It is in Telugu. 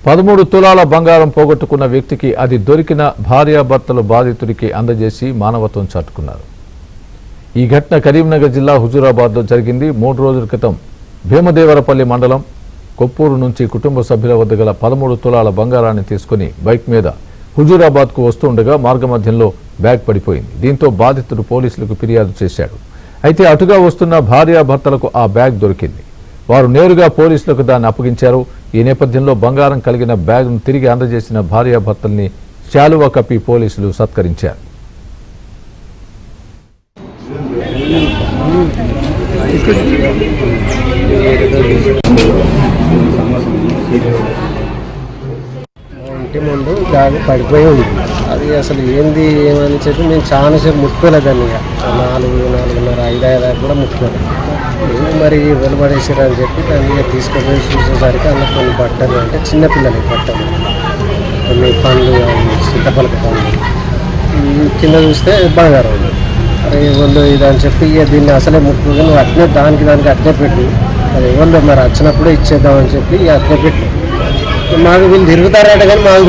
13 తులాల బంగారం పోగొట్టుకున్న వ్యక్తికి అది దొరికిన భార్యాభర్తలు బాధితుడికి అందజేసి మానవత్వం చాటుకున్నారు. ఈ ఘటన కరీంనగర్ జిల్లా హుజూరాబాద్లో జరిగింది. 3 రోజుల క్రితం భీమదేవరపల్లి మండలం కొప్పూరు నుంచి కుటుంబ సభ్యుల వద్ద గల 13 తులాల బంగారాన్ని తీసుకుని బైక్ మీద హుజూరాబాద్కు వస్తుండగా మార్గమధ్యంలో బ్యాగ్ పడిపోయింది. దీంతో బాధితుడు పోలీసులకు ఫిర్యాదు చేశాడు. అయితే అటుగా వస్తున్న భార్యాభర్తలకు ఆ బ్యాగ్ దొరికింది. వారు నేరుగా పోలీసులకు దాన్ని అప్పగించారు. ఈ నేపథ్యంలో బంగారం కలిగిన బ్యాగ్ను తిరిగి అందజేసిన భార్యాభర్తల్ని శాలువా కప్పి పోలీసులు సత్కరించారు. ఇంటి ముందు బ్యాగ్ పడిపోయి ఉంది. అది అసలు ఏమని చెప్పి మేము చాలాసేపు ముట్టుకోలేదండి. ఇక 4:30, 5 దాకా కూడా ముట్టుకోలేదు. మరి వెలువడేసారు అని చెప్పి దాన్ని తీసుకొని చూసేసరికి అందులో కొన్ని బట్టలు, అంటే చిన్నపిల్లలకి బట్టలు, కొన్ని పండ్లు, చింతపలక పండ్లు, కింద చూస్తే బంగారం ఉంది. అరే ఇవ్వండు ఇది అని చెప్పి ఇక దీన్ని అసలే ముట్టుకుని అట్నే దానికి అట్నే పెట్టి అది ఇవ్వండు మరి వచ్చినప్పుడే ఇచ్చేద్దామని చెప్పి అట్నే పెట్టి మాకు వీళ్ళు తిరుగుతారట కానీ మాకు